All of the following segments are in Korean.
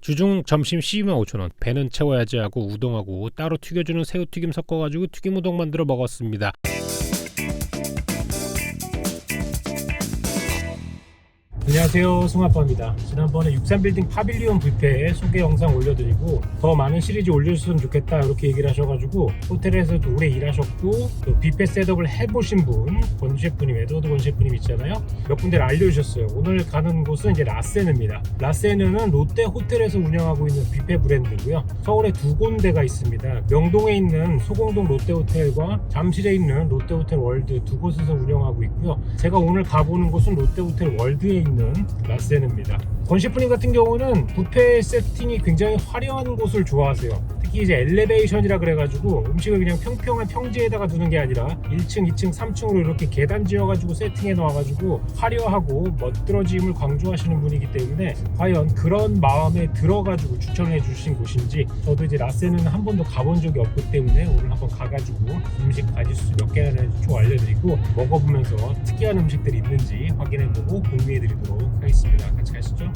주중 점심 125,000원. 배는 채워야지 하고 우동하고 따로 튀겨주는 새우튀김 섞어가지고 튀김 우동 만들어 먹었습니다. 안녕하세요, 송아빠입니다. 지난번에 63빌딩 파빌리온 뷔페 소개 영상 올려드리고 더 많은 시리즈 올려주셨으면 좋겠다 이렇게 얘기를 하셔가지고 호텔에서도 오래 일하셨고 또 뷔페 셋업을 해보신 분 권 셰프님, 에드워드 권 셰프님 있잖아요. 몇 군데를 알려주셨어요. 오늘 가는 곳은 이제 라세느입니다. 라세느는 롯데 호텔에서 운영하고 있는 뷔페 브랜드고요. 서울에 두 군데가 있습니다. 명동에 있는 소공동 롯데호텔과 잠실에 있는 롯데호텔 월드 두 곳에서 운영하고 있고요. 제가 오늘 가보는 곳은 롯데호텔 월드에 있는 라세느입니다. 권 셰프님 같은 경우는 뷔페 세팅이 굉장히 화려한 곳을 좋아하세요. 특히 이제 엘리베이션이라 그래가지고 음식을 그냥 평평한 평지에다가 두는 게 아니라 1층, 2층, 3층으로 이렇게 계단 지어가지고 세팅해 놓아가지고 화려하고 멋들어짐을 강조하시는 분이기 때문에 과연 그런 마음에 들어가지고 추천해 주신 곳인지, 저도 이제 라세는 한 번도 가본 적이 없기 때문에 오늘 한번 가가지고 음식 가짓수 몇 개나 되는지 쭉 알려드리고 먹어보면서 특이한 음식들이 있는지 확인해보고 공유해드리도록 하겠습니다. 같이 가시죠.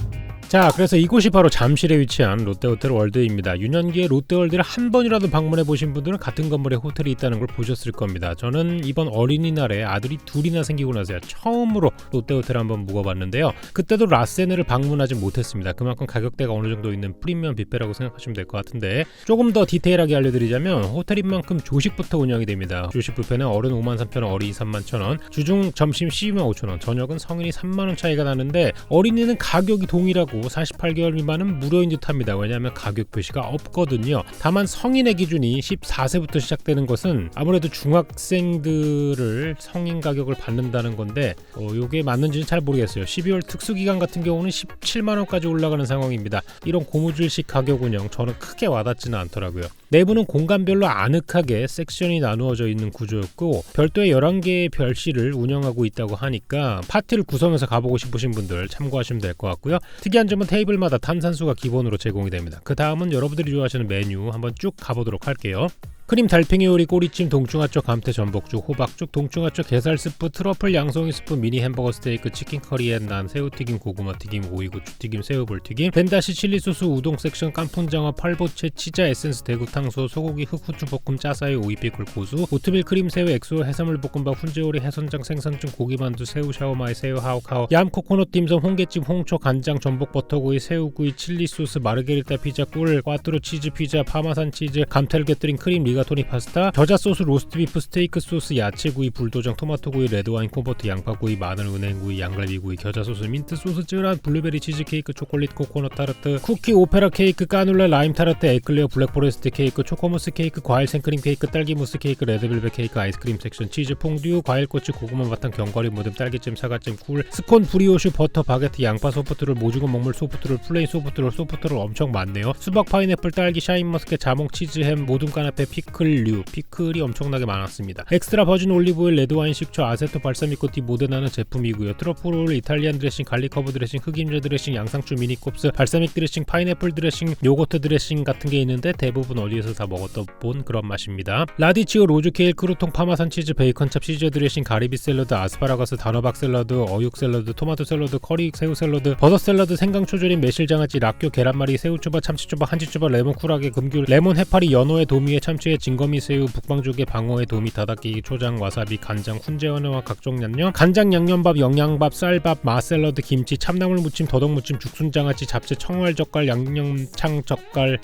자, 그래서 이곳이 바로 잠실에 위치한 롯데호텔 월드입니다. 유년기에 롯데월드를 한 번이라도 방문해 보신 분들은 같은 건물에 호텔이 있다는 걸 보셨을 겁니다. 저는 이번 어린이날에 아들이 둘이나 생기고 나서야 처음으로 롯데호텔 한번 묵어봤는데요. 그때도 라세느를 방문하지 못했습니다. 그만큼 가격대가 어느 정도 있는 프리미엄 뷔페라고 생각하시면 될 것 같은데, 조금 더 디테일하게 알려드리자면 호텔인 만큼 조식부터 운영이 됩니다. 조식 뷔페는 어른 53,000원, 어린이 31,000원, 주중 점심 125,000원, 저녁은 성인이 3만원 차이가 나는데 어린이는 가격이 동일하고 48개월 미만은 무료인 듯 합니다. 왜냐하면 가격 표시가 없거든요. 다만 성인의 기준이 14세부터 시작되는 것은 아무래도 중학생들을 성인 가격을 받는다는 건데 이게 맞는지는 잘 모르겠어요. 12월 특수기간 같은 경우는 17만원까지 올라가는 상황입니다. 이런 고무줄식 가격 운영 저는 크게 와닿지는 않더라고요. 내부는 공간별로 아늑하게 섹션이 나누어져 있는 구조였고 별도의 11개의 별실을 운영하고 있다고 하니까 파티를 구성해서 가보고 싶으신 분들 참고하시면 될 것 같고요. 특이한 점은 테이블마다 탄산수가 기본으로 제공이 됩니다. 그 다음은 여러분들이 좋아하시는 메뉴 한번 쭉 가보도록 할게요. 크림 달팽이 요리, 꼬리찜, 동충하쪽, 감태 전복죽, 호박죽, 동충하쪽, 게살 스프, 트러플 양송이 스프, 미니 햄버거 스테이크, 치킨 커리 앤 난, 새우튀김, 고구마 튀김, 오이고추 튀김, 새우볼 튀김, 벤다시 칠리 소스, 우동 섹션, 깐풍장어, 펄보채, 치자 에센스, 대구 탕수호, 소고기 흑후추 볶음, 짜사이, 오이피클 고수, 오트밀 크림 새우, 엑소, 해산물 볶음밥, 훈제오리, 해선장, 생선찜, 고기만두, 새우 샤오마이, 새우 하오카오, 얌 코코넛 딤섬, 홍게찜, 홍초, 간장, 전복 버터구이, 새우구이, 칠리 소스, 마르게리타 피자, 꿀, 꽈뚜로 치즈 피자, 파마산 치즈, 감텔 게뜨린 크림, 리가토니 파스타, 겨자 소스, 로스트비프, 스테이크 소스, 야채구이, 불도장, 토마토구이, 레드와인, 콤포트, 양파구이, 마늘, 은행구이, 양갈비구이, 겨자 소스, 민트 소스, 쯔란, 블루베리 치즈케이크, 초콜릿 코코넛 타르트, 쿠키, 오페라 케이크, 까눌라, 라임 타르트, 에클레어, 블랙포레스트 케이크, 초코무스 케이크, 과일 생크림 케이크, 딸기 무스 케이크, 레드벨벳 케이크, 아이스크림 섹션, 치즈 퐁듀, 과일꼬치, 고구마 바탕, 견과류 모듬, 딸기잼, 사과잼, 꿀, 스콘, 브리오슈, 버터, 바게트, 양파 소프트롤, 모주고 먹물 소프트롤, 플레인 소프트롤 엄청 많네요. 수박, 파인애플, 딸기, 샤인머스켓, 자몽, 치즈햄, 모둠 까나페, 피클이 엄청나게 많았습니다. 엑스트라 버진 올리브오일, 레드와인 식초, 아세토 발사미코티 모데나는 제품이고요. 트러플, 이탈리안 드레싱, 갈릭허브 드레싱, 흑임자 드레싱, 양상추 미니콥스, 발사믹 드레싱, 파인애플 드레싱, 요거트 드레싱 같은 게 있는데 대부분 어디에서 다 먹었던 그런 맛입니다. 라디치오, 로즈케일, 크루통, 파마산 치즈, 베이컨찹, 시저 드레싱, 가리비 샐러드, 아스파라거스, 단호박 샐러드, 어육 샐러드, 토마토 샐러드, 커리 새우 샐러드, 버섯 샐러드, 생강초절임, 매실장아찌, 락교, 계란말이, 새우초밥, 참치초밥, 한치초밥, 레몬 쿨하게, 금귤, 레몬 해파리, 연어의 도미에, 참치에, 진거미 새우, 북방죽에, 방어에, 도미, 다다끼, 초장, 와사비, 간장, 훈제연어와 각종 양념, 간장 양념밥, 영양밥, 쌀밥, 마샐러드, 김치, 참나물 무침, 더덕무침, 죽순장아찌, 잡채, 청알젓갈, 양념창 젓갈,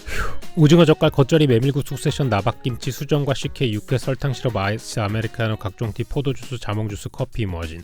오징어 젓갈, 겉절이, 메밀국, 숙세션, 나박김치, 수정과 식혜, 육회, 설탕, 시럽, 아이스 아메리카노, 각종 티, 포도주스, 자몽주스, 커피, 머진.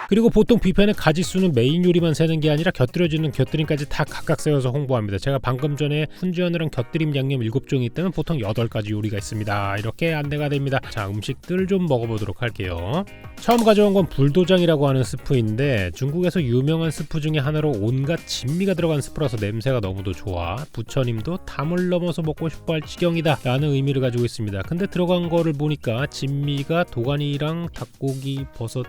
그리고 보통 뷔페는 가짓수는 메인 요리만 세는 게 아니라 곁들여지는 곁들임까지 다 각각 세워서 홍보합니다. 제가 방금 전에 훈제연어랑 곁들임 양념 7종이 있다면 보통 8가지 요리가 있습니다. 이렇게 안내가 됩니다. 자, 음식들 좀 먹어보도록 할게요. 처음 가져온 건 불도장이라고 하는 스프인데 중국에서 유명한 스프 중에 하나로 온갖 진미가 들어간 스프라서 냄새가 너무도 좋아. 부처님도 담을 넘어서 먹고 싶어할 지경이다 라는 의미를 가지고 있습니다. 근데 들어간 거를 보니까 진미가 도가니랑 닭고기, 버섯,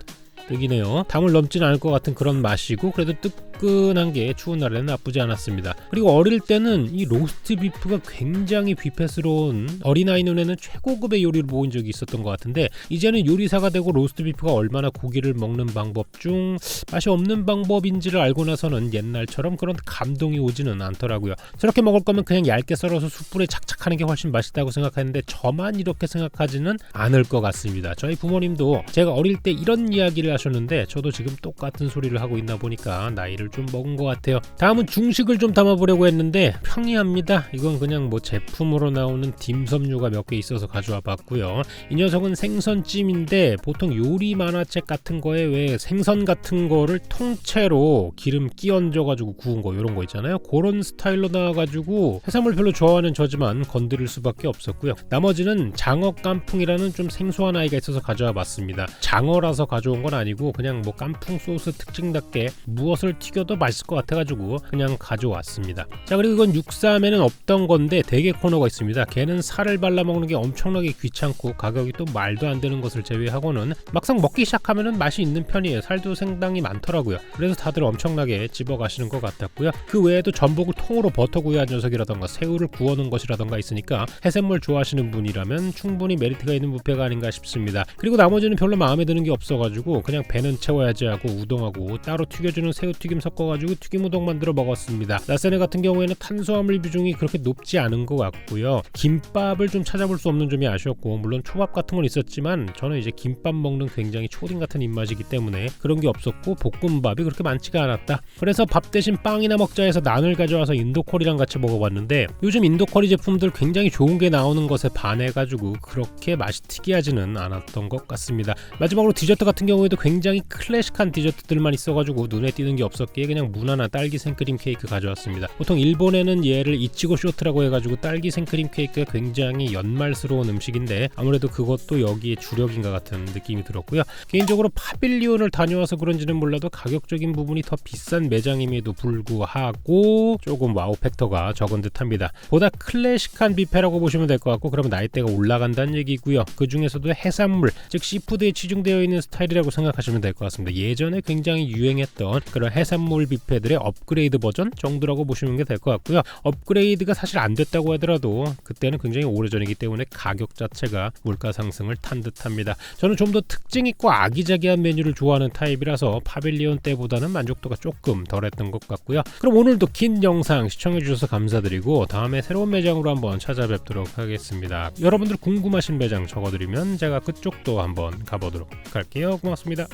떡이네요. 담을 넘진 않을 것 같은 그런 맛이고 그래도 뜨끈한 게 추운 날에는 나쁘지 않았습니다. 그리고 어릴 때는 이 로스트 비프가 굉장히 비패스러운 어린아이 눈에는 최고급의 요리를 보인 적이 있었던 것 같은데 이제는 요리사가 되고 로스트 비프가 얼마나 고기를 먹는 방법 중 맛이 없는 방법인지를 알고 나서는 옛날처럼 그런 감동이 오지는 않더라고요. 저렇게 먹을 거면 그냥 얇게 썰어서 숯불에 착착하는 게 훨씬 맛있다고 생각했는데 저만 이렇게 생각하지는 않을 것 같습니다. 저희 부모님도 제가 어릴 때 이런 이야기를 하셨는데 저도 지금 똑같은 소리를 하고 있나 보니까 나이를 좀 먹은 것 같아요. 다음은 중식을 좀 담아보려고 했는데 평이합니다. 이건 그냥 뭐 제품으로 나오는 딤섬류가 몇 개 있어서 가져와 봤고요. 이 녀석은 생선찜인데 보통 요리 만화책 같은 거에 왜 생선 같은 거를 통째로 기름 끼얹어 가지고 구운 거 이런 거 있잖아요. 그런 스타일로 나와가지고 해산물 별로 좋아하는 저지만 건드릴 수밖에 없었고요. 나머지는 장어 깐풍이라는 좀 생소한 아이가 있어서 가져와 봤습니다. 장어라서 가져온 건 아니고 그냥 뭐 깐풍 소스 특징답게 무엇을 튀겨도 맛있을 것 같아가지고 그냥 가져왔습니다. 자, 그리고 이건 육삼에는 없던 건데 대게 코너가 있습니다. 걔는 살을 발라 먹는 게 엄청나게 귀찮고 가격이 또 말도 안 되는 것을 제외하고는 막상 먹기 시작하면은 맛이 있는 편이에요. 살도 상당히 많더라고요. 그래서 다들 엄청나게 집어가시는 것 같았고요. 그 외에도 전복을 통으로 버터 구이한 녀석이라던가 새우를 구워놓은 것이라던가 있으니까 해산물 좋아하시는 분이라면 충분히 메리트가 있는 뷔페가 아닌가 싶습니다. 그리고 나머지는 별로 마음에 드는 게 없어가지고 그냥 배는 채워야지 하고 우동하고 따로 튀겨주는 새우튀김 섞어가지고 튀김 우동 만들어 먹었습니다. 라사네 같은 경우에는 탄수화물 비중이 그렇게 높지 않은 것 같고요. 김밥을 좀 찾아볼 수 없는 점이 아쉬웠고 물론 초밥 같은 건 있었지만 저는 이제 김밥 먹는 굉장히 초딩 같은 입맛이기 때문에 그런 게 없었고 볶음밥이 그렇게 많지가 않았다. 그래서 밥 대신 빵이나 먹자 해서 난을 가져와서 인도커리랑 같이 먹어봤는데 요즘 인도커리 제품들 굉장히 좋은 게 나오는 것에 반해가지고 그렇게 맛이 특이하지는 않았던 것 같습니다. 마지막으로 디저트 같은 경우에도 굉장히 클래식한 디저트들만 있어가지고 눈에 띄는 게 없었기에 그냥 무난한 딸기 생크림 케이크 가져왔습니다. 보통 일본에는 얘를 이치고 쇼트라고 해가지고 딸기 생크림 케이크가 굉장히 연말스러운 음식인데 아무래도 그것도 여기에 주력인가 같은 느낌이 들었고요. 개인적으로 파빌리온을 다녀와서 그런지는 몰라도 가격적인 부분이 더 비싼 매장임에도 불구하고 조금 와우 팩터가 적은 듯합니다. 보다 클래식한 뷔페라고 보시면 될 것 같고 그러면 나이대가 올라간다는 얘기고요. 그 중에서도 해산물 즉 시푸드에 치중되어 있는 스타일이라고 생각하시면 될 것 같습니다. 예전에 굉장히 유행했던 그런 해산물 뷔페들의 업그레이드 버전 정도라고 보시는 게 될 것 같고요. 업그레이드가 사실 안 됐다고 하더라도 그때는 굉장히 오래전이기 때문에 가격 자체가 물가 상승을 탄 듯합니다. 저는 좀 더 특징 있고 아기자기한 메뉴를 좋아하는 타입이라서 파빌리온 때보다는 만족도가 조금 덜했던 것 같고요. 그럼 오늘도 긴 영상 시청해주셔서 감사드리고 다음에 새로운 매장으로 한번 찾아뵙도록 하겠습니다. 여러분들 궁금하신 매장 적어드리면 제가 그쪽도 한번 가보도록 할게요. 고맙습니다.